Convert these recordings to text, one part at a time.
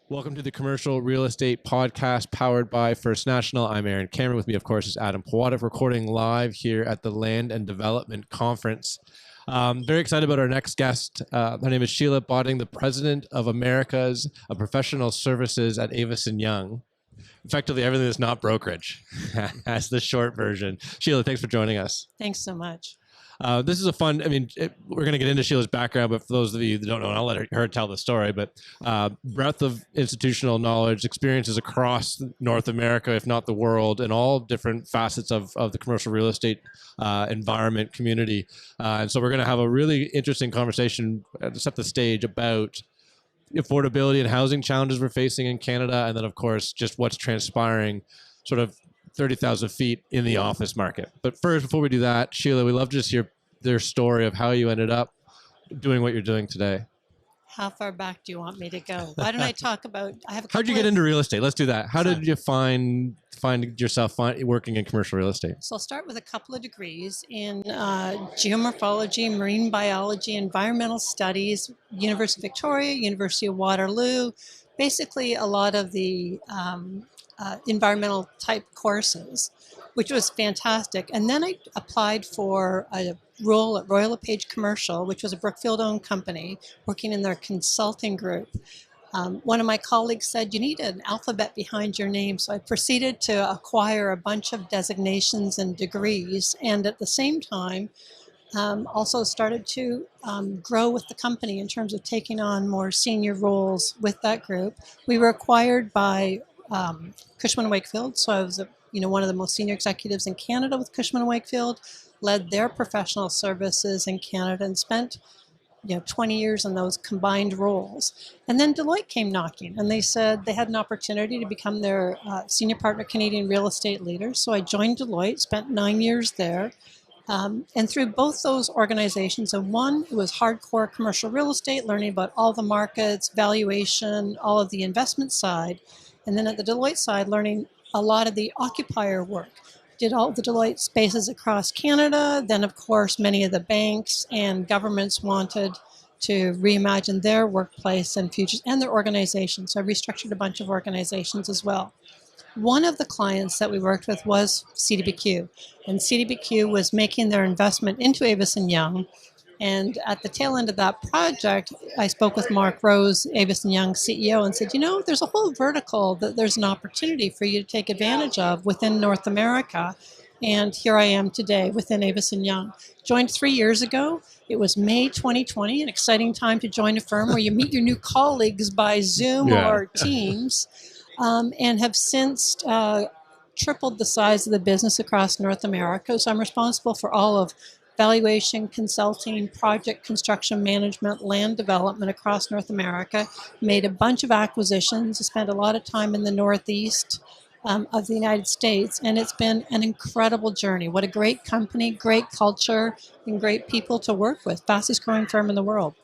Welcome to the Commercial Real Estate Podcast powered by First National. I'm Aaron Cameron. With me, of course, is Adam Pawada, recording live here at the Land and Development Conference. Very excited about our next guest. Her name is Sheila Botting, the President of Americas of Professional Services at Avison Young. Effectively, everything that's not brokerage. That's the short version. Sheila, thanks for joining us. Thanks so much. This is a fun, we're going to get into Sheila's background, but for those of you that don't know, and I'll let her tell the story, but breadth of institutional knowledge, experiences across North America, if not the world, and all different facets of the commercial real estate environment community. And so we're going to have a really interesting conversation to set the stage about affordability and housing challenges we're facing in Canada, and then, of course, just what's transpiring sort of 30,000 feet in the office market. But first, before we do that, Sheila, we'd love to just hear their story of how you ended up doing what you're doing today. How far back do you want me to go? Why don't I talk about, How'd you get into real estate? Let's do that. How did you find yourself working in commercial real estate? So I'll start with a couple of degrees in geomorphology, marine biology, environmental studies, University of Victoria, University of Waterloo, basically a lot of the environmental type courses, which was fantastic. And then I applied for a role at Royal LePage Commercial, which was a Brookfield owned company, working in their consulting group. One of my colleagues said, you need an alphabet behind your name. So I proceeded to acquire a bunch of designations and degrees. And at the same time, also started to grow with the company in terms of taking on more senior roles with that group. We were acquired by Cushman & Wakefield. So I was one of the most senior executives in Canada with Cushman & Wakefield, led their professional services in Canada and spent 20 years in those combined roles. And then Deloitte came knocking and they said they had an opportunity to become their senior partner Canadian real estate leader. So I joined Deloitte, spent 9 years there. And through both those organizations, and one, it was hardcore commercial real estate, learning about all the markets, valuation, all of the investment side. And then at the Deloitte side, learning a lot of the occupier work. Did all the Deloitte spaces across Canada. Then, of course, many of the banks and governments wanted to reimagine their workplace and futures and their organizations. So I restructured a bunch of organizations as well. One of the clients that we worked with was CDPQ. And CDPQ was making their investment into Avison Young. And at the tail end of that project, I spoke with Mark Rose, Avison Young CEO, and said, there's a whole vertical that there's an opportunity for you to take advantage of within North America. And here I am today within Avison Young. Joined 3 years ago. It was May 2020, an exciting time to join a firm where you meet your new colleagues by Zoom or Teams, and have since tripled the size of the business across North America. So I'm responsible for all of valuation, consulting, project construction management, land development across North America, made a bunch of acquisitions, spent a lot of time in the Northeast of the United States, and it's been an incredible journey. What a great company, great culture, and great people to work with. Fastest growing firm in the world.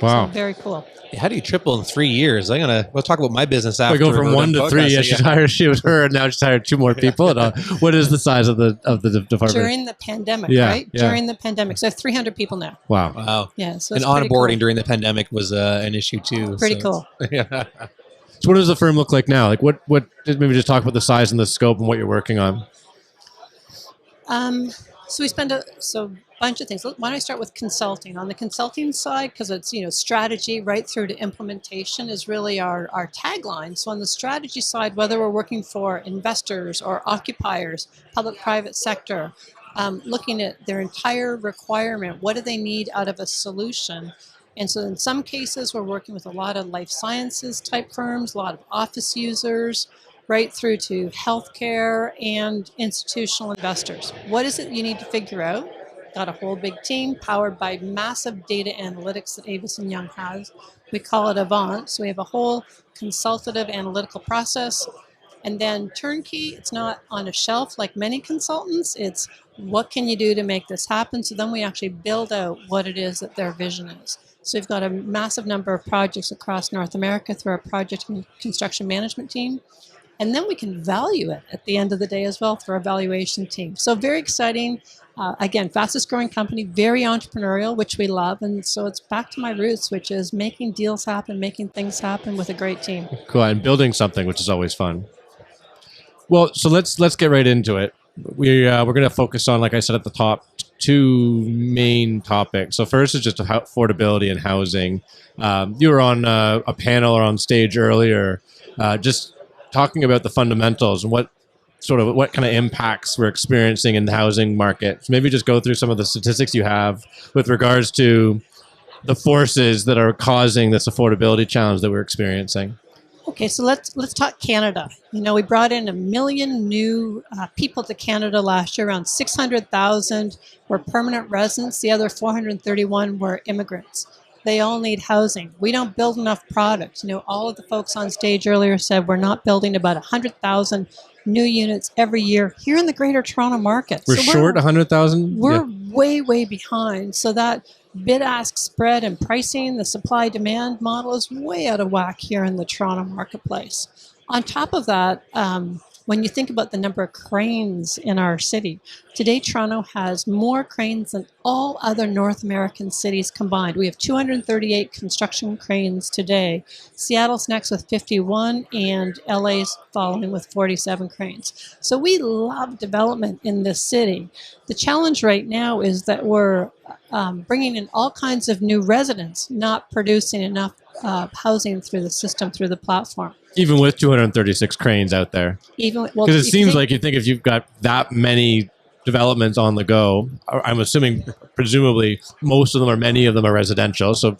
Wow. So very cool. How do you triple in 3 years? We'll talk about my business after. We go from 1 to 3. Yeah, she was her, and now she's hired 2 more people. And, what is the size of the department? During the pandemic, right? Yeah. During the pandemic. So 300 people now. Wow. Yeah. So and onboarding during the pandemic was an issue too. Pretty cool. Yeah. So what does the firm look like now? Like what maybe just talk about the size and the scope and what you're working on. So we spend a bunch of things. Why don't I start with consulting? On the consulting side, because it's strategy right through to implementation is really our tagline. So on the strategy side, whether we're working for investors or occupiers, public-private sector, looking at their entire requirement, what do they need out of a solution? And so in some cases, we're working with a lot of life sciences type firms, a lot of office users, right through to healthcare and institutional investors. What is it you need to figure out? Got a whole big team powered by massive data analytics that Avison Young has. We call it Avant. So we have a whole consultative analytical process. And then turnkey, it's not on a shelf like many consultants. It's what can you do to make this happen? So then we actually build out what it is that their vision is. So we've got a massive number of projects across North America through our project and construction management team. And then we can value it at the end of the day as well through our valuation team. So very exciting. Again, fastest growing company, very entrepreneurial, which we love. And so it's back to my roots, which is making deals happen, making things happen with a great team. Cool. And building something, which is always fun. Well, so let's get right into it. We're going to focus on, like I said at the top, two main topics. So first is just affordability and housing. You were on a panel or on stage earlier, just talking about the fundamentals and what kind of impacts we're experiencing in the housing market. So maybe just go through some of the statistics you have with regards to the forces that are causing this affordability challenge that we're experiencing. Okay, so let's talk Canada. We brought in 1 million new people to Canada last year. Around 600,000 were permanent residents. The other 431 were immigrants. They all need housing. We don't build enough product. All of the folks on stage earlier said we're not building about 100,000 new units every year here in the Greater Toronto market. We're short 100,000? We're way, way behind. So that bid-ask spread and pricing, the supply-demand model is way out of whack here in the Toronto marketplace. On top of that, when you think about the number of cranes in our city, today Toronto has more cranes than all other North American cities combined. We have 238 construction cranes today. Seattle's next with 51, and LA's following with 47 cranes. So we love development in this city. The challenge right now is that we're bringing in all kinds of new residents, not producing enough housing through the system, through the platform. Even with 236 cranes out there. Because it seems like you think if you've got that many developments on the go, I'm assuming, presumably, most of them or many of them are residential, so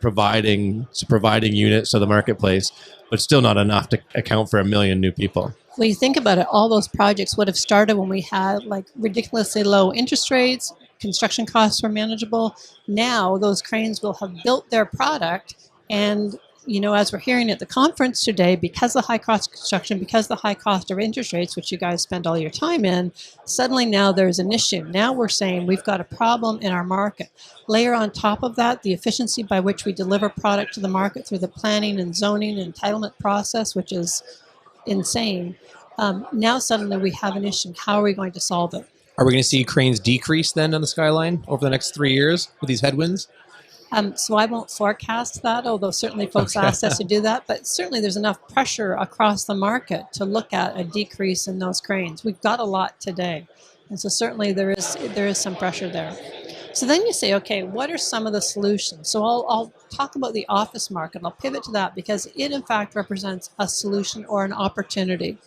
providing units to the marketplace, but still not enough to account for 1 million new people. Well, you think about it, all those projects would have started when we had ridiculously low interest rates, construction costs were manageable. Now those cranes will have built their product, and as we're hearing at the conference today, because of high cost construction, because of the high cost of interest rates, which you guys spend all your time in, suddenly now there's an issue. Now we're saying we've got a problem in our market. Layer on top of that the efficiency by which we deliver product to the market through the planning and zoning and entitlement process, which is insane. Now suddenly we have an issue. How are we going to solve it? Are we going to see cranes decrease then on the skyline over the next 3 years with these headwinds? So I won't forecast that, although certainly folks asked us to do that. But certainly there's enough pressure across the market to look at a decrease in those cranes. We've got a lot today. And so certainly there is some pressure there. So then you say, okay, what are some of the solutions? So I'll talk about the office market. I'll pivot to that because it, in fact, represents a solution or an opportunity.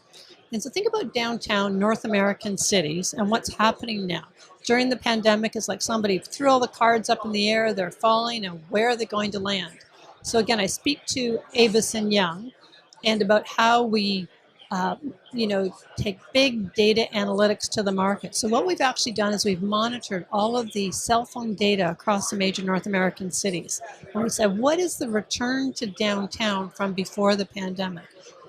And so think about downtown North American cities and what's happening now. During the pandemic, it's like somebody threw all the cards up in the air, they're falling, and where are they going to land? So again, I speak to Avison Young and about how we take big data analytics to the market. So what we've actually done is we've monitored all of the cell phone data across the major North American cities. And we said, what is the return to downtown from before the pandemic?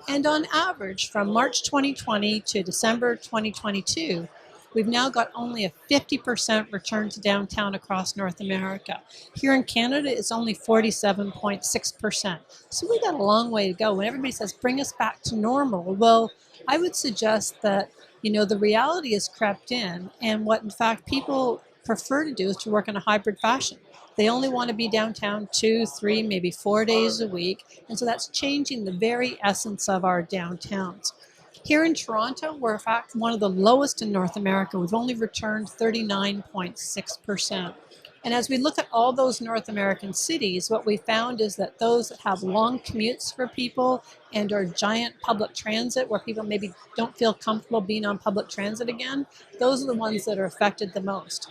And on average, from March 2020 to December 2022, we've now got only a 50% return to downtown across North America. Here in Canada, it's only 47.6%. So we got a long way to go. When everybody says, bring us back to normal, well, I would suggest that, the reality has crept in, and what, in fact, people prefer to do is to work in a hybrid fashion. They only want to be downtown 2, 3, maybe 4 days a week. And so that's changing the very essence of our downtowns. Here in Toronto, we're in fact one of the lowest in North America. We've only returned 39.6%. And as we look at all those North American cities, what we found is that those that have long commutes for people and are giant public transit, where people maybe don't feel comfortable being on public transit again, those are the ones that are affected the most.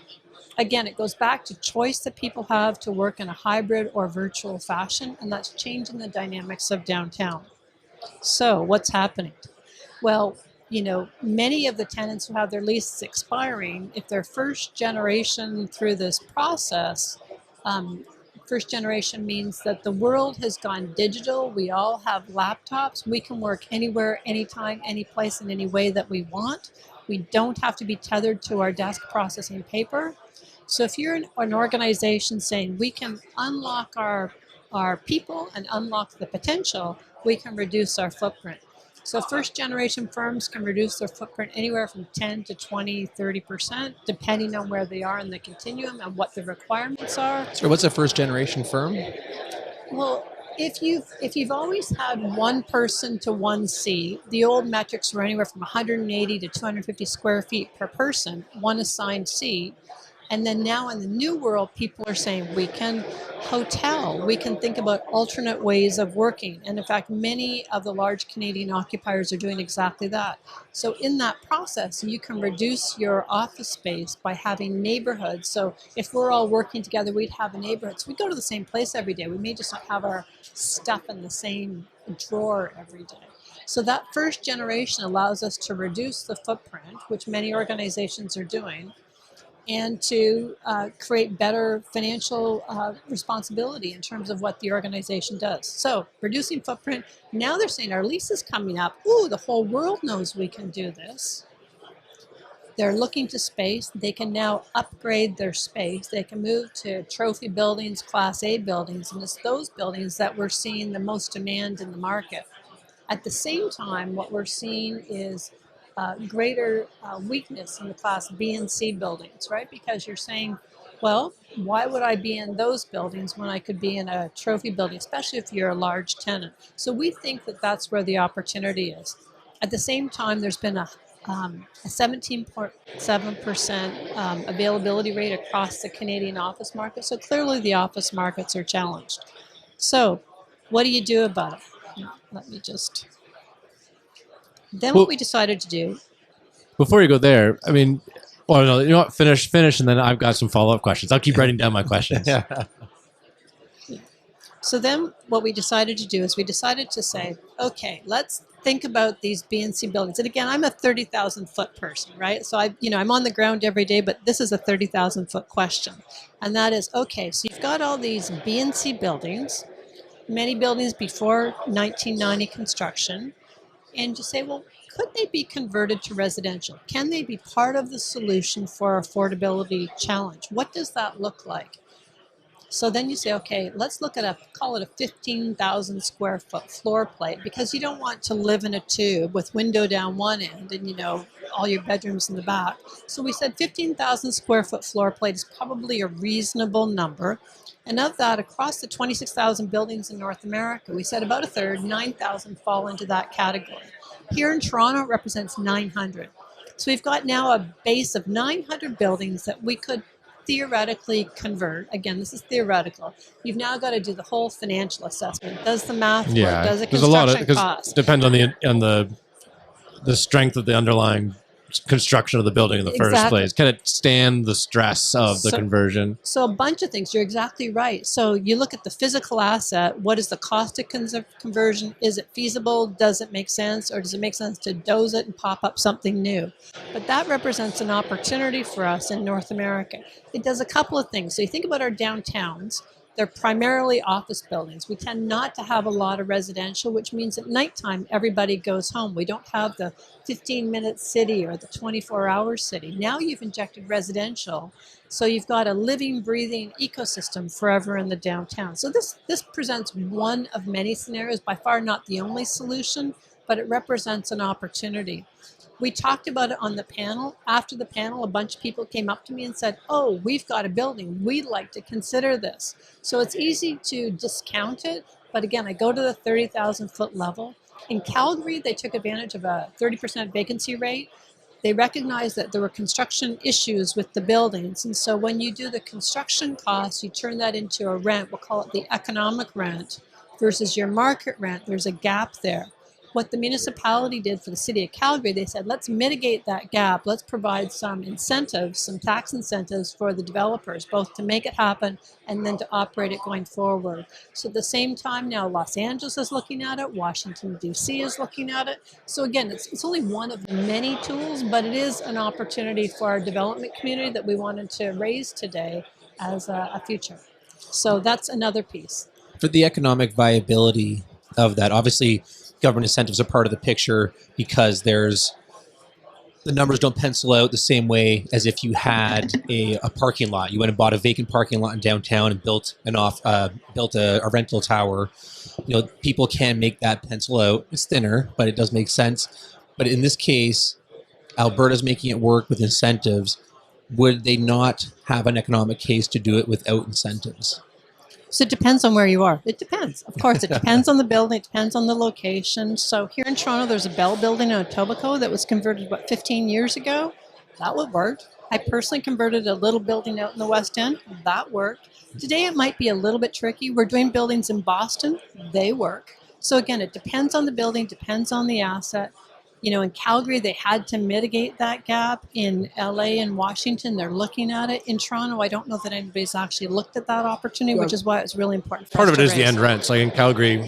Again, it goes back to choice that people have to work in a hybrid or virtual fashion, and that's changing the dynamics of downtown. So what's happening? Well, many of the tenants who have their leases expiring, if they're first generation through this process, first generation means that the world has gone digital. We all have laptops. We can work anywhere, anytime, any place, in any way that we want. We don't have to be tethered to our desk processing paper. So if you're an organization saying we can unlock our people and unlock the potential, we can reduce our footprint. So first generation firms can reduce their footprint anywhere from 10 to 20, 30%, depending on where they are in the continuum and what the requirements are. So what's a first generation firm? Well, if you've always had one person to one seat, the old metrics were anywhere from 180 to 250 square feet per person, one assigned seat. And then now in the new world, people are saying we can hotel, we can think about alternate ways of working. And in fact, many of the large Canadian occupiers are doing exactly that. So in that process, you can reduce your office space by having neighborhoods. So if we're all working together, we'd have a neighborhood. So we go to the same place every day. We may just not have our stuff in the same drawer every day. So that first generation allows us to reduce the footprint, which many organizations are doing, and to create better financial responsibility in terms of what the organization does. So reducing footprint, now they're saying our lease is coming up. Ooh, the whole world knows we can do this. They're looking to space. They can now upgrade their space. They can move to trophy buildings, Class A buildings, and it's those buildings that we're seeing the most demand in the market. At the same time, what we're seeing is greater weakness in the Class B and C buildings, right? Because you're saying, well, why would I be in those buildings when I could be in a trophy building, especially if you're a large tenant? So we think that that's where the opportunity is. At the same time, there's been a 17.7% availability rate across the Canadian office market. So clearly the office markets are challenged. So what do you do about it? Let me just... Then Well, what we decided to do... Before you go there, I mean, well, no, you know what? Finish, and then I've got some follow-up questions. I'll keep writing down my questions. Yeah. So then what we decided to do is we decided to say, okay, let's think about these B and C buildings. And again, I'm a 30,000 foot person, right? So I'm on the ground every day, but this is a 30,000 foot question. And that is, okay, so you've got all these B and C buildings, many buildings before 1990 construction, and you say, well, could they be converted to residential? Can they be part of the solution for our affordability challenge? What does that look like? So then you say, okay, let's look at call it a 15,000 square foot floor plate, because you don't want to live in a tube with window down one end and, all your bedrooms in the back. So we said 15,000 square foot floor plate is probably a reasonable number. And of that, across the 26,000 buildings in North America, we said about a third, 9,000 fall into that category. Here in Toronto, it represents 900. So we've got now a base of 900 buildings that we could theoretically convert. Again, this is theoretical. You've now got to do the whole financial assessment. Does the math work? Does the construction cost? It depends on the strength of the underlying construction of the building in the first place. Can it stand the stress of the conversion? So a bunch of things. You're exactly right. So you look at the physical asset. What is the cost of conversion? Is it feasible? Does it make sense? Or does it make sense to doze it and pop up something new? But that represents an opportunity for us in North America. It does a couple of things. So you think about our downtowns. They're primarily office buildings. We tend not to have a lot of residential, which means at nighttime, everybody goes home. We don't have the 15-minute city or the 24-hour city. Now you've injected residential, so you've got a living, breathing ecosystem forever in the downtown. So this presents one of many scenarios, by far not the only solution, but it represents an opportunity. We talked about it on the panel. After the panel, a bunch of people came up to me and said, oh, we've got a building. We'd like to consider this. So it's easy to discount it. But again, I go to the 30,000 foot level. In Calgary, they took advantage of a 30% vacancy rate. They recognized that there were construction issues with the buildings. And so when you do the construction costs, you turn that into a rent. We'll call it the economic rent versus your market rent. There's a gap there. What the municipality did for the city of Calgary, they said, let's mitigate that gap. Let's provide some incentives, some tax incentives for the developers, both to make it happen and then to operate it going forward. So at the same time now, Los Angeles is looking at it. Washington, D.C. is looking at it. So again, it's only one of many tools, but it is an opportunity for our development community that we wanted to raise today as a future. So that's another piece. For the economic viability of that, obviously, government incentives are part of the picture because there's the numbers don't pencil out the same way as if you had a parking lot. You went and bought a vacant parking lot in downtown and built a rental tower. People can make that pencil out. It's thinner, but it does make sense. But in this case, Alberta's making it work with incentives. Would they not have an economic case to do it without incentives? So it depends on where you are. It depends. Of course, it depends on the building. It depends on the location. So here in Toronto, there's a Bell building on Etobicoke that was converted, 15 years ago? That would work. I personally converted a little building out in the West End. That worked. Today, it might be a little bit tricky. We're doing buildings in Boston. They work. So again, it depends on the building, depends on the asset. In Calgary, they had to mitigate that gap. In LA and Washington, they're looking at it. In Toronto, I don't know that anybody's actually looked at that opportunity, which is why it's really important for Part us of it to is the raise. end rents. Like in Calgary,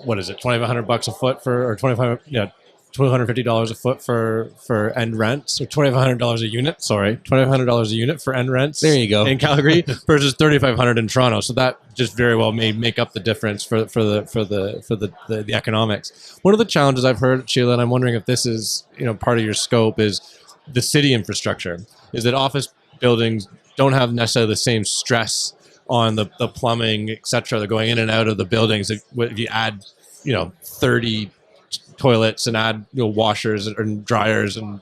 what is it, $2,500 a foot or $250 a foot for end rents, or $2,500 a unit. Sorry, $2,500 a unit for end rents. There you go. In Calgary versus $3,500 in Toronto. So that just very well may make up the difference for the economics. One of the challenges I've heard, Sheila, and I'm wondering if this is part of your scope, is the city infrastructure. Is that office buildings don't have necessarily the same stress on the plumbing, et cetera. They're going in and out of the buildings. If you add 30 toilets and add washers and dryers and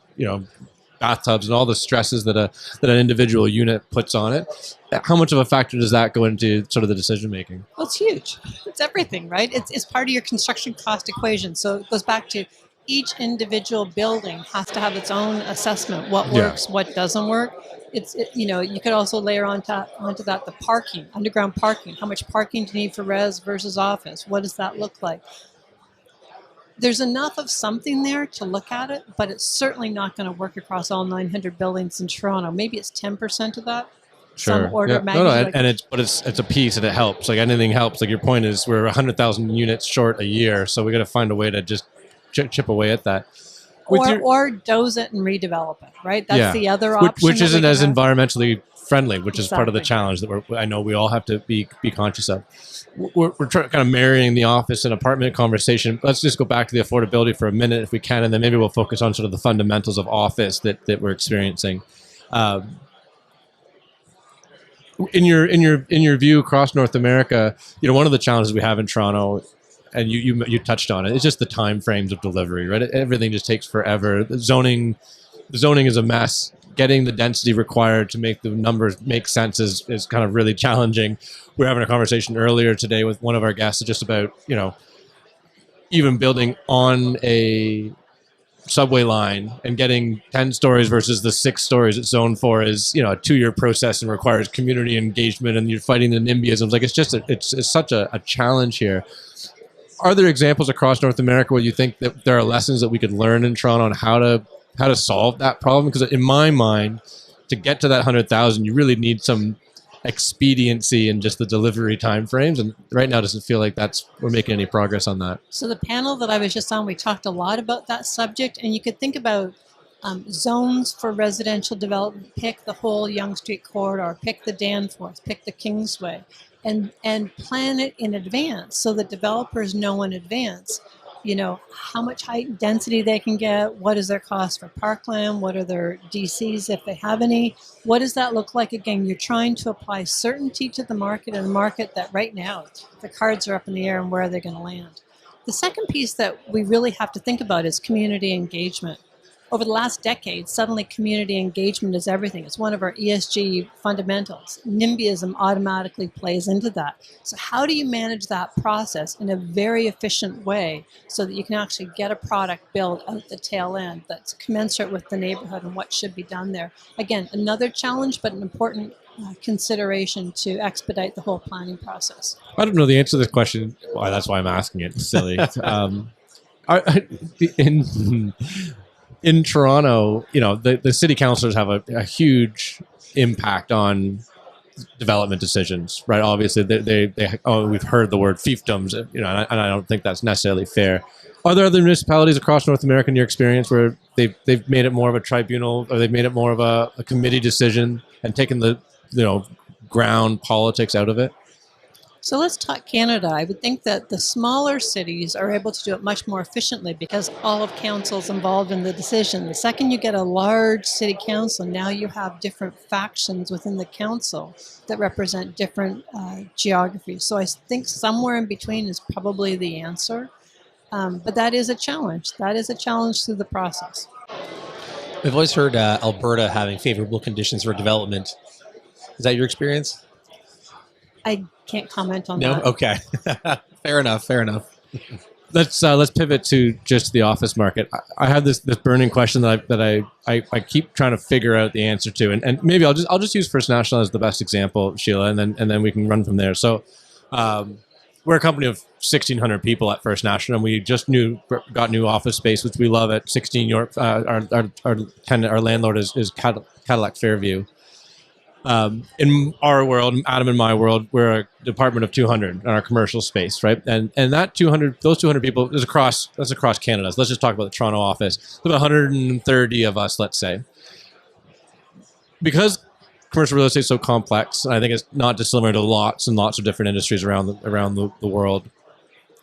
bathtubs and all the stresses that an individual unit puts on it, how much of a factor does that go into sort of the decision making? Well, it's huge. It's everything, right? It's part of your construction cost equation. So it goes back to each individual building has to have its own assessment. What works, what doesn't work. You could also layer onto that the parking, underground parking. How much parking do you need for res versus office? What does that look like? There's enough of something there to look at it, but it's certainly not going to work across all 900 buildings in Toronto. Maybe it's 10% of that. Sure. Some order of magnitude. It's a piece and it helps. Like anything helps. Like your point is, we're 100,000 units short a year, so we got to find a way to just chip away at that. Or doze it and redevelop it, right? That's the other option. Which isn't as environmentally friendly, which is part of the challenge that I know we all have to be conscious of. We're kind of marrying the office and apartment conversation. Let's just go back to the affordability for a minute if we can, and then maybe we'll focus on sort of the fundamentals of office that we're experiencing. In your view across North America, one of the challenges we have in Toronto, and you touched on it, it's just the time frames of delivery, right? Everything just takes forever. The zoning is a mess. Getting the density required to make the numbers make sense is kind of really challenging. We were having a conversation earlier today with one of our guests just about, even building on a subway line and getting 10 stories versus the 6 stories it's zoned for is, a 2-year process and requires community engagement, and you're fighting the NIMBYisms. Like it's such a challenge here. Are there examples across North America where you think that there are lessons that we could learn in Toronto on how to solve that problem? Because in my mind, to get to that 100,000, you really need some expediency in just the delivery timeframes. And right now, it doesn't feel like we're making any progress on that. So the panel that I was just on, we talked a lot about that subject, and you could think about zones for residential development. Pick the whole Yonge Street corridor, pick the Danforth, pick the Kingsway, and plan it in advance so that developers know in advance how much height density they can get, what is their cost for parkland, what are their DCs if they have any, what does that look like? Again, you're trying to apply certainty to the market, and a market that right now the cards are up in the air and where are they going to land. The second piece that we really have to think about is community engagement. Over the last decade, suddenly community engagement is everything. It's one of our ESG fundamentals. NIMBYism automatically plays into that. So how do you manage that process in a very efficient way so that you can actually get a product built out the tail end that's commensurate with the neighborhood and what should be done there? Again, another challenge, but an important consideration to expedite the whole planning process. I don't know the answer to this question. Well, that's why I'm asking it. It's silly. In Toronto, the city councilors have a huge impact on development decisions, right? Obviously, we've heard the word fiefdoms, and I don't think that's necessarily fair. Are there other municipalities across North America, in your experience, where they've made it more of a tribunal, or they've made it more of a committee decision and taken the ground politics out of it? So let's talk Canada. I would think that the smaller cities are able to do it much more efficiently because all of council's involved in the decision. The second you get a large city council, now you have different factions within the council that represent different geographies. So I think somewhere in between is probably the answer. But that is a challenge. That is a challenge through the process. We've always heard Alberta having favorable conditions for development. Is that your experience? I can't comment on No? that. Okay. Fair enough. Fair enough. Let's pivot to just the office market. I have this burning question that I keep trying to figure out the answer to, and maybe I'll just use First National as the best example, Sheila, and then we can run from there. So, we're a company of 1,600 people at First National, and we just got new office space, which we love at 16 York. Our landlord is Cadillac Fairview. In our world, Adam and my world, we're a department of 200 in our commercial space, right? And that 200, those 200 people that's across Canada. So let's just talk about the Toronto office. There's about 130 of us, let's say. Because commercial real estate is so complex, and I think it's not dissimilar to lots and lots of different industries around the world.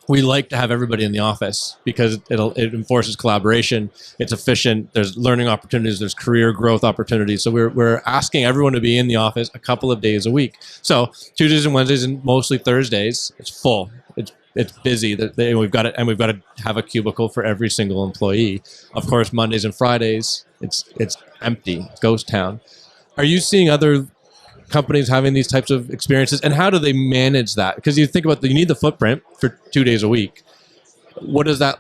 We like to have everybody in the office because it enforces collaboration. It's efficient. There's learning opportunities. There's career growth opportunities. So we're asking everyone to be in the office a couple of days a week. So Tuesdays and Wednesdays and mostly Thursdays, it's full. It's busy. We've got to have a cubicle for every single employee. Of course, Mondays and Fridays, it's empty. It's ghost town. Are you seeing other companies having these types of experiences, and how do they manage that? Because you think about you need the footprint for 2 days a week. What does that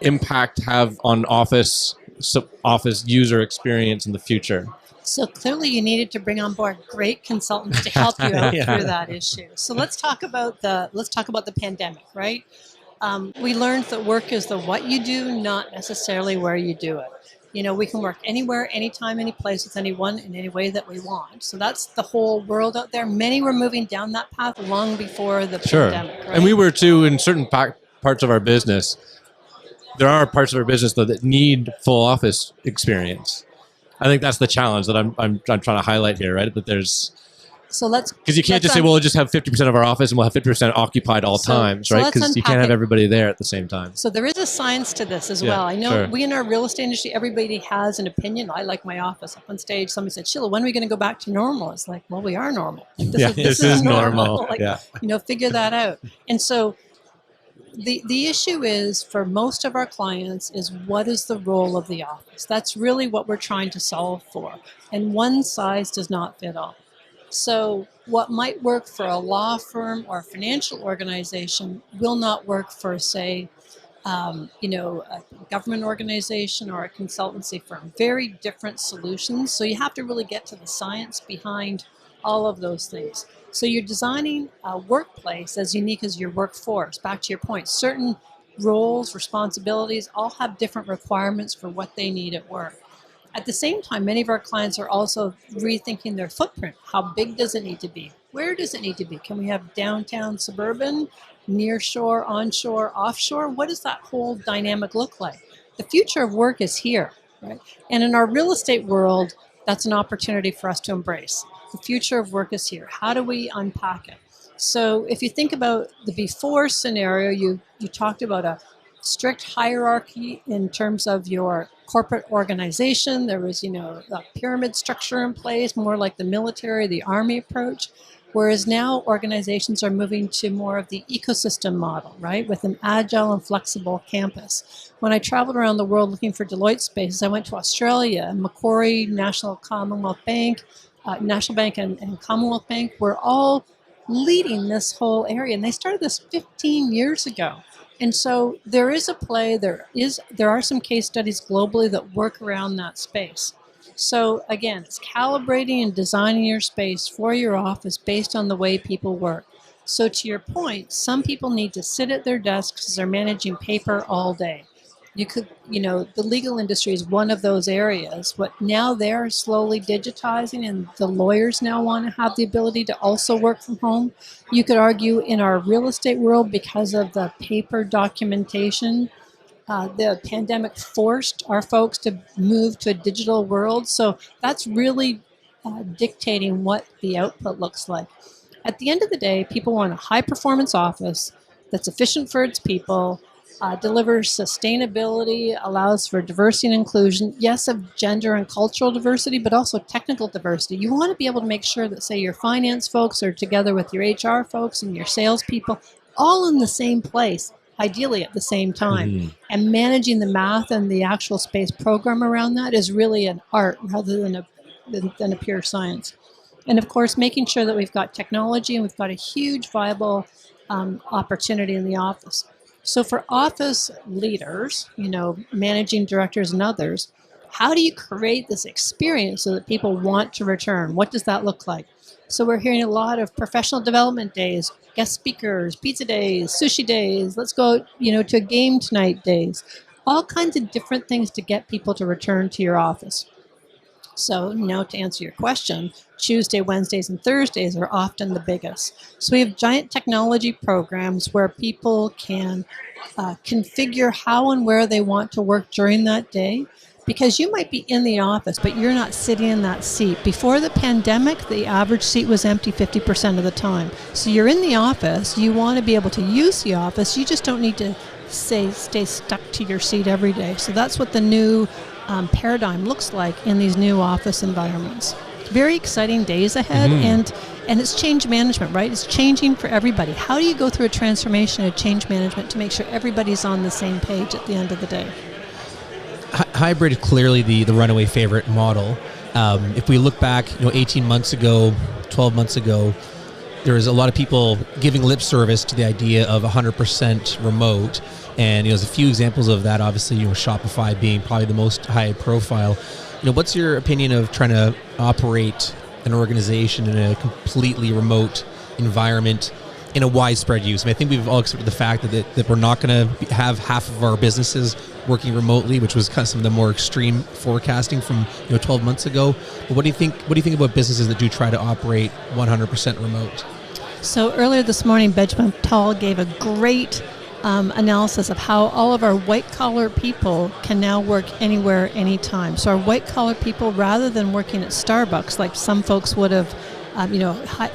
impact have on office user experience in the future? So clearly you needed to bring on board great consultants to help you out Yeah. through that issue. So let's talk about the pandemic, right? We learned that work is the what you do, not necessarily where you do it. We can work anywhere, anytime, any place with anyone in any way that we want. So that's the whole world out there. Many were moving down that path long before the pandemic. Right? And we were too in certain parts of our business. There are parts of our business though that need full office experience. I think that's the challenge that I'm trying to highlight here, right? That there's because you can't just say, well, we'll just have 50% of our office and we'll have 50% occupied all times, right? Because you can't have everybody there at the same time. So there is a science to this as well. I know we in our real estate industry, everybody has an opinion. I like my office. Up on stage, somebody said, Sheila, when are we going to go back to normal? It's like, well, we are normal. This is normal. Figure that out. And so the issue is for most of our clients is what is the role of the office? That's really what we're trying to solve for. And one size does not fit all. So what might work for a law firm or a financial organization will not work for, say, a government organization or a consultancy firm. Very different solutions. So you have to really get to the science behind all of those things. So you're designing a workplace as unique as your workforce. Back to your point, certain roles, responsibilities all have different requirements for what they need at work. At the same time, many of our clients are also rethinking their footprint. How big does it need to be? Where does it need to be? Can we have downtown, suburban, near shore, onshore, offshore? What does that whole dynamic look like? The future of work is here, right? And in our real estate world, that's an opportunity for us to embrace. The future of work is here. How do we unpack it? So if you think about the before scenario, you talked about a strict hierarchy in terms of your corporate organization. There was, a pyramid structure in place, more like the military, the army approach. Whereas now organizations are moving to more of the ecosystem model, right? With an agile and flexible campus. When I traveled around the world looking for Deloitte spaces, I went to Australia, Macquarie, National Bank and Commonwealth Bank were all leading this whole area. And they started this 15 years ago. And so there is a play, there are some case studies globally that work around that space. So again, it's calibrating and designing your space for your office based on the way people work. So to your point, some people need to sit at their desks because they're managing paper all day. The legal industry is one of those areas. But now they're slowly digitizing, and the lawyers now want to have the ability to also work from home. You could argue in our real estate world, because of the paper documentation, the pandemic forced our folks to move to a digital world. So that's really dictating what the output looks like. At the end of the day, people want a high-performance office that's efficient for its people, delivers sustainability, allows for diversity and inclusion, yes, of gender and cultural diversity, but also technical diversity. You want to be able to make sure that, say, your finance folks are together with your HR folks and your salespeople, all in the same place, ideally at the same time. Mm-hmm. And managing the math and the actual space program around that is really an art rather than a pure science. And of course, making sure that we've got technology and we've got a huge viable opportunity in the office. So for office leaders, managing directors and others, how do you create this experience so that people want to return? What does that look like? So we're hearing a lot of professional development days, guest speakers, pizza days, sushi days, let's go, to a game tonight days, all kinds of different things to get people to return to your office. So now to answer your question, Tuesday, Wednesdays, and Thursdays are often the biggest. So we have giant technology programs where people can configure how and where they want to work during that day. Because you might be in the office, but you're not sitting in that seat. Before the pandemic, the average seat was empty 50% of the time. So you're in the office, you want to be able to use the office, you just don't need to stay stuck to your seat every day. So that's what the new paradigm looks like in these new office environments. Very exciting days ahead, and it's change management, right? It's changing for everybody. How do you go through a transformation of change management to make sure everybody's on the same page at the end of the day? Hybrid is clearly the runaway favorite model. If we look back, 18 months ago, 12 months ago, there was a lot of people giving lip service to the idea of 100% remote. And there's a few examples of that. Obviously, Shopify being probably the most high profile. What's your opinion of trying to operate an organization in a completely remote environment in a widespread use? I think we've all accepted the fact that we're not going to have half of our businesses working remotely, which was kind of some of the more extreme forecasting from 12 months ago. But what do you think about businesses that do try to operate 100% remote? So earlier this morning, Benjamin Tal gave a great analysis of how all of our white-collar people can now work anywhere, anytime. So our white-collar people, rather than working at Starbucks, like some folks would have,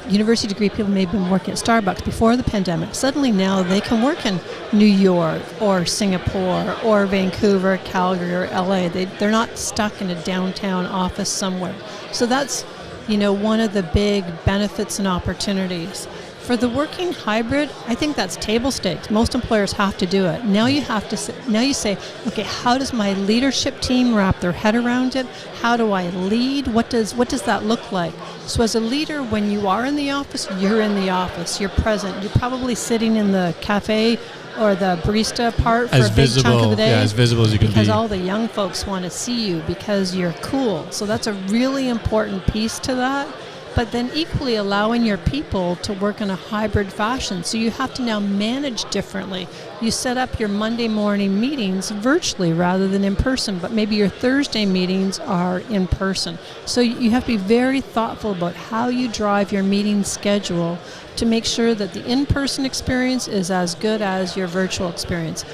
university degree people may have been working at Starbucks before the pandemic, suddenly now they can work in New York or Singapore or Vancouver, Calgary, or LA. They're not stuck in a downtown office somewhere. So that's, one of the big benefits and opportunities. For the working hybrid, I think that's table stakes. Most employers have to do it. Now you say, okay, how does my leadership team wrap their head around it? How do I lead? What does that look like? So as a leader, when you are in the office, you're in the office. You're present. You're probably sitting in the cafe or the barista part for a big chunk of the day. Yeah, as visible as you can be. Because all the young folks want to see you because you're cool. So that's a really important piece to that. But then equally allowing your people to work in a hybrid fashion. So you have to now manage differently. You set up your Monday morning meetings virtually rather than in person, but maybe your Thursday meetings are in person. So you have to be very thoughtful about how you drive your meeting schedule to make sure that the in-person experience is as good as your virtual experience.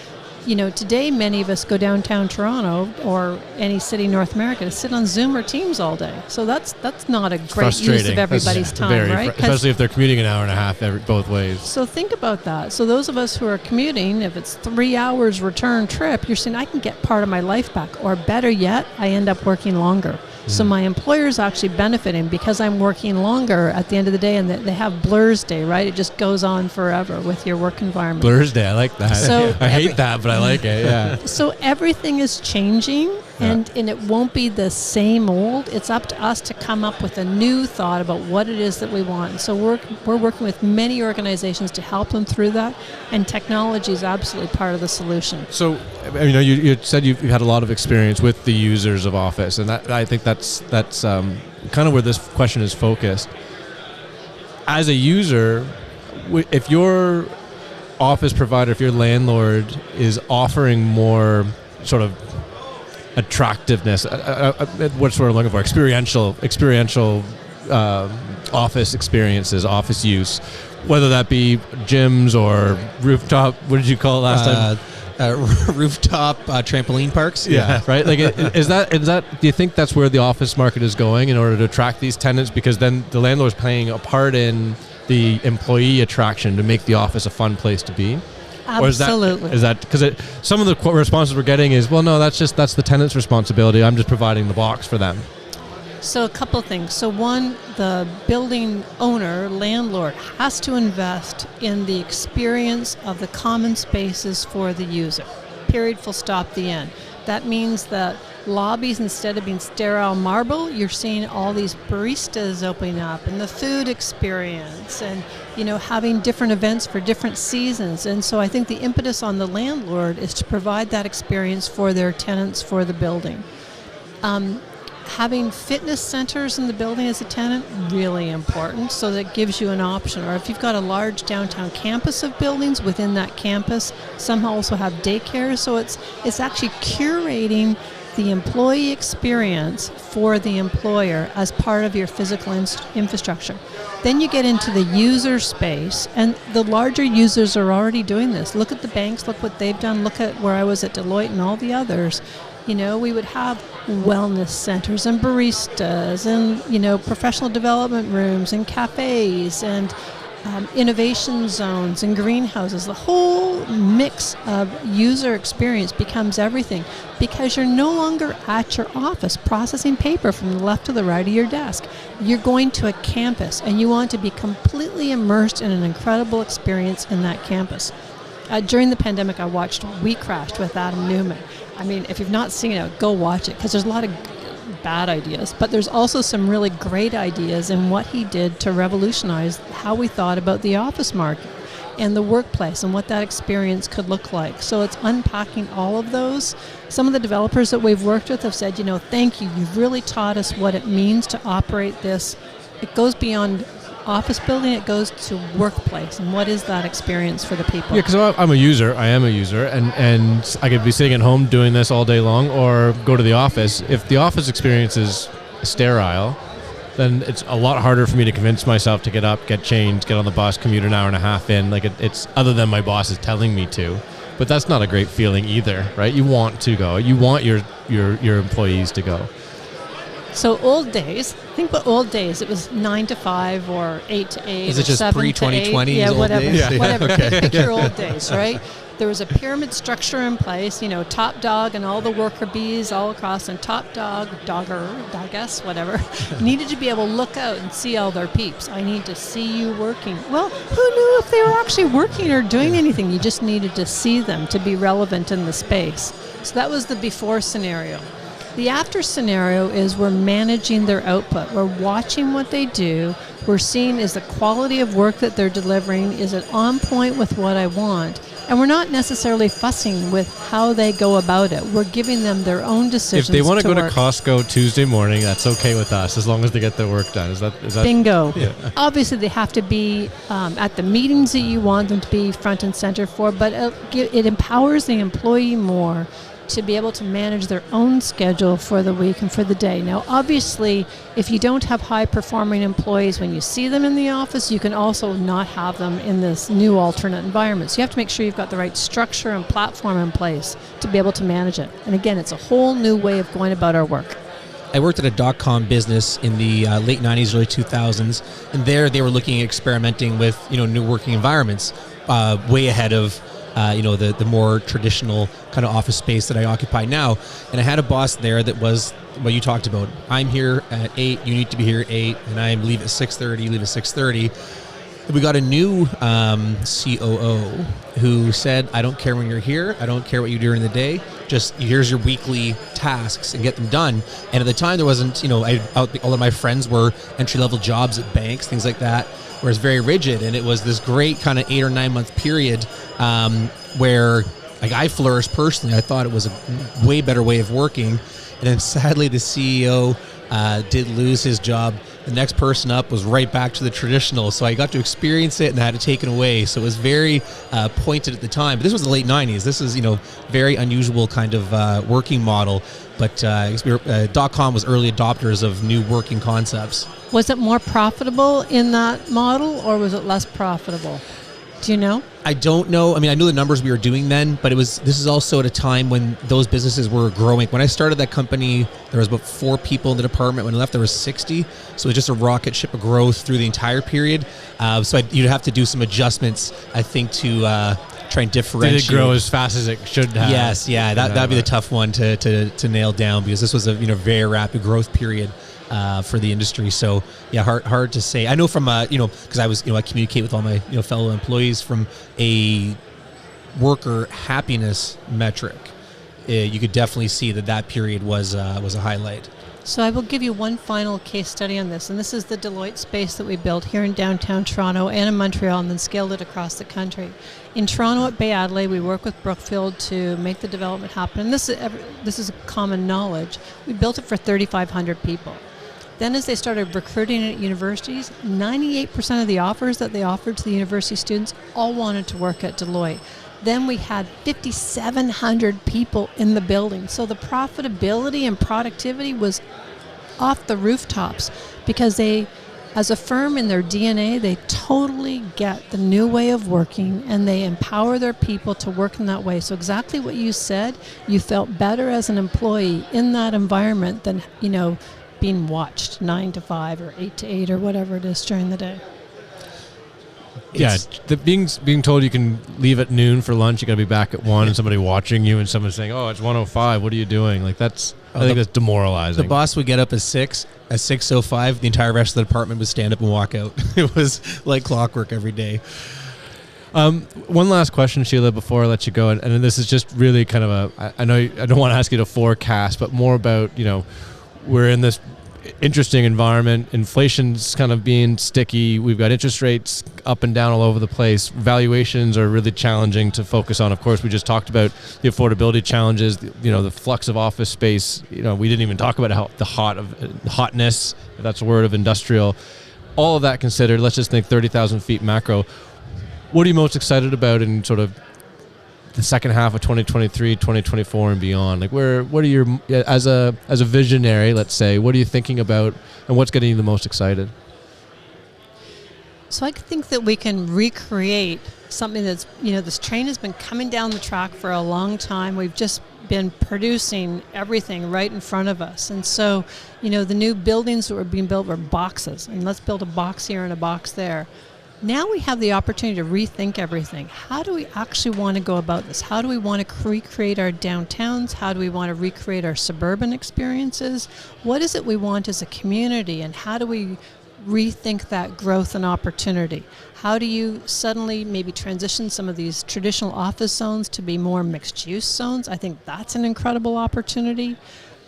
Today many of us go downtown Toronto or any city in North America to sit on Zoom or Teams all day. So that's not a great use of everybody's time, right? Especially if they're commuting an hour and a half both ways. So think about that. So those of us who are commuting, if it's 3 hours return trip, you're saying I can get part of my life back, or better yet, I end up working longer. So my employer is actually benefiting because I'm working longer at the end of the day, and they have Blur's Day, right? It just goes on forever with your work environment. Blur's Day, I like that. So I hate that, but I like it, yeah. So everything is changing, and it won't be the same old. It's up to us to come up with a new thought about what it is that we want. And so we're working with many organizations to help them through that, and technology is absolutely part of the solution. So, you said you've had a lot of experience with the users of Office, and I think that's kind of where this question is focused. As a user, if your office provider, if your landlord is offering more sort of attractiveness, what sort of looking for, experiential office experiences, office use, whether that be gyms or rooftop, what did you call it last time? Rooftop trampoline parks. Yeah, right. Like, is that? Do you think that's where the office market is going in order to attract these tenants? Because then the landlord's playing a part in the employee attraction to make the office a fun place to be? Absolutely. Or is that because some of the responses we're getting is, well, no, that's the tenant's responsibility. I'm just providing the box for them. So a couple things. So one, the building owner, landlord, has to invest in the experience of the common spaces for the user. Period, full stop, the end. That means that lobbies, instead of being sterile marble, you're seeing all these baristas opening up, and the food experience, and having different events for different seasons. And so I think the impetus on the landlord is to provide that experience for their tenants for the building. Having fitness centers in the building as a tenant, really important, so that gives you an option. Or if you've got a large downtown campus of buildings, within that campus, some also have daycare. So it's actually curating the employee experience for the employer as part of your physical infrastructure. Then you get into the user space, and the larger users are already doing this. Look at the banks, look what they've done, look at where I was at Deloitte and all the others. We would have wellness centers and baristas and, professional development rooms and cafes and innovation zones and greenhouses. The whole mix of user experience becomes everything, because you're no longer at your office processing paper from the left to the right of your desk. You're going to a campus, and you want to be completely immersed in an incredible experience in that campus. During the pandemic, I watched We Crashed with Adam Newman. I mean, if you've not seen it, go watch it, because there's a lot of bad ideas, but there's also some really great ideas in what he did to revolutionize how we thought about the office market and the workplace and what that experience could look like. So it's unpacking all of those. Some of the developers that we've worked with have said, thank you. You've really taught us what it means to operate this. It goes beyond office building, it goes to workplace, and what is that experience for the people? Yeah, because I'm a user. I am a user, and I could be sitting at home doing this all day long, or go to the office. If the office experience is sterile, then it's a lot harder for me to convince myself to get up, get changed, get on the bus, commute an hour and a half in. Like it's other than my boss is telling me to, but that's not a great feeling either, right? You want to go. You want your employees to go. So old days, think about old days. It was 9 to 5 or 8 to 8. Is it just pre-2020? Yeah, whatever. Days? Yeah. Whatever. Okay. Pick your old days, right? There was a pyramid structure in place, top dog and all the worker bees all across, and top dog, dogger, doggess, whatever, needed to be able to look out and see all their peeps. I need to see you working. Well, who knew if they were actually working or doing anything? You just needed to see them to be relevant in the space. So that was the before scenario. The after scenario is we're managing their output. We're watching what they do. We're seeing, is the quality of work that they're delivering, is it on point with what I want? And we're not necessarily fussing with how they go about it. We're giving them their own decisions. If they want to go work. to Costco Tuesday morning, that's okay with us, as long as they get their work done. Is that Bingo. Yeah. Obviously, they have to be at the meetings that you want them to be front and center for, but it empowers the employee more to be able to manage their own schedule for the week and for the day. Now, obviously, if you don't have high-performing employees when you see them in the office, you can also not have them in this new alternate environment. So you have to make sure you've got the right structure and platform in place to be able to manage it. And again, it's a whole new way of going about our work. I worked at a dot-com business in the late 90s, early 2000s, and there they were looking at experimenting with new working environments, way ahead of the more traditional kind of office space that I occupy now. And I had a boss there that was what you talked about. I'm here at 8, you need to be here at 8, and I leave at 6:30, you leave at 6:30. We got a new COO who said, I don't care when you're here, I don't care what you do during the day, just here's your weekly tasks and get them done. And at the time there wasn't, all of my friends were entry-level jobs at banks, things like that, where it's very rigid. And it was this great kind of 8 or 9 month period where I flourished personally. I thought it was a way better way of working. And then sadly the CEO did lose his job. The next person up was right back to the traditional. So I got to experience it and I had it taken away. So it was very pointed at the time. But this was the late 90s. This is, very unusual kind of working model. But .com was early adopters of new working concepts. Was it more profitable in that model, or was it less profitable? Do you know? I don't know. I mean, I know the numbers we were doing then, but this is also at a time when those businesses were growing. When I started that company, there was about 4 people in the department. When I left, there was 60. So it was just a rocket ship of growth through the entire period. You'd have to do some adjustments, I think, to try and differentiate. Did it grow as fast as it should have? Yes, yeah. That'd be the tough one to nail down, because this was a very rapid growth period for the industry. So yeah, hard to say. I know from because I communicate with all my fellow employees, from a worker happiness metric, you could definitely see that period was a highlight. So I will give you one final case study on this, and this is the Deloitte space that we built here in downtown Toronto and in Montreal, and then scaled it across the country. In Toronto at Bay Adelaide, we work with Brookfield to make the development happen, and this is common knowledge. We built it for 3,500 people. Then as they started recruiting at universities, 98% of the offers that they offered to the university students all wanted to work at Deloitte. Then we had 5,700 people in the building. So the profitability and productivity was off the rooftops, because they, as a firm in their DNA, they totally get the new way of working, and they empower their people to work in that way. So exactly what you said, you felt better as an employee in that environment than, being watched 9 to 5 or 8 to 8 or whatever it is during the day. Yeah, being told you can leave at noon for lunch, you got to be back at 1, and somebody watching you, and someone saying, "Oh, it's 1:05. What are you doing?" Like I think that's demoralizing. The boss would get up at 6. At 6:05, the entire rest of the department would stand up and walk out. It was like clockwork every day. One last question, Sheila, before I let you go, and this is just really kind of I know I don't want to ask you to forecast, but more about we're in this interesting environment. Inflation's kind of being sticky. We've got interest rates up and down all over the place. Valuations are really challenging to focus on. Of course, we just talked about the affordability challenges, the flux of office space. We didn't even talk about how the hotness, if that's a word, of industrial. All of that considered, let's just think 30,000 feet macro. What are you most excited about in sort of the second half of 2023, 2024 and beyond? Like what are your, as a visionary, let's say, what are you thinking about, and what's getting you the most excited? So I think that we can recreate something that's, this train has been coming down the track for a long time. We've just been producing everything right in front of us. And so, the new buildings that were being built were boxes, and let's build a box here and a box there. Now we have the opportunity to rethink everything. How do we actually want to go about this? How do we want to recreate our downtowns? How do we want to recreate our suburban experiences? What is it we want as a community, and how do we rethink that growth and opportunity? How do you suddenly maybe transition some of these traditional office zones to be more mixed-use zones? I think that's an incredible opportunity.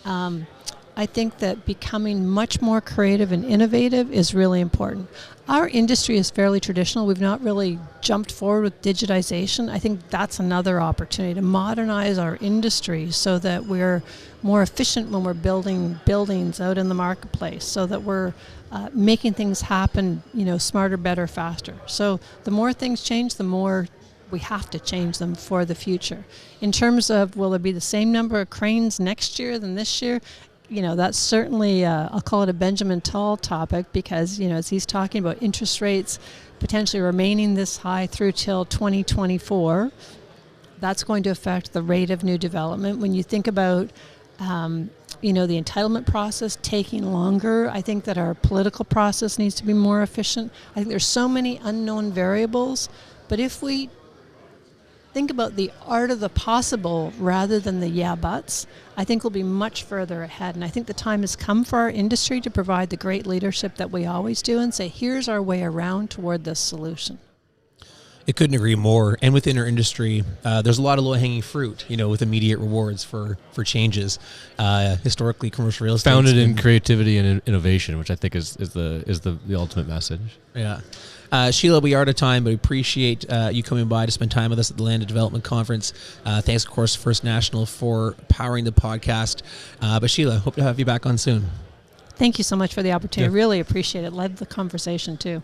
I think that becoming much more creative and innovative is really important. Our industry is fairly traditional. We've not really jumped forward with digitization. I think that's another opportunity to modernize our industry so that we're more efficient when we're building buildings out in the marketplace, so that we're making things happen, smarter, better, faster. So the more things change, the more we have to change them for the future. In terms of, will there be the same number of cranes next year than this year? That's certainly, I'll call it a Benjamin Tall topic, because, as he's talking about interest rates potentially remaining this high through till 2024, that's going to affect the rate of new development. When you think about, the entitlement process taking longer, I think that our political process needs to be more efficient. I think there's so many unknown variables, but if we think about the art of the possible rather than the yeah buts, I think we'll be much further ahead. And I think the time has come for our industry to provide the great leadership that we always do and say, here's our way around toward this solution. I couldn't agree more. And within our industry, there's a lot of low-hanging fruit, with immediate rewards for changes. Historically, commercial real estate founded in creativity and innovation, which I think is the ultimate message. Yeah. Sheila, we are out of time, but we appreciate you coming by to spend time with us at the Land and Development Conference. Thanks, of course, First National for powering the podcast. But Sheila, hope to have you back on soon. Thank you so much for the opportunity. Yeah. Really appreciate it. Love the conversation, too.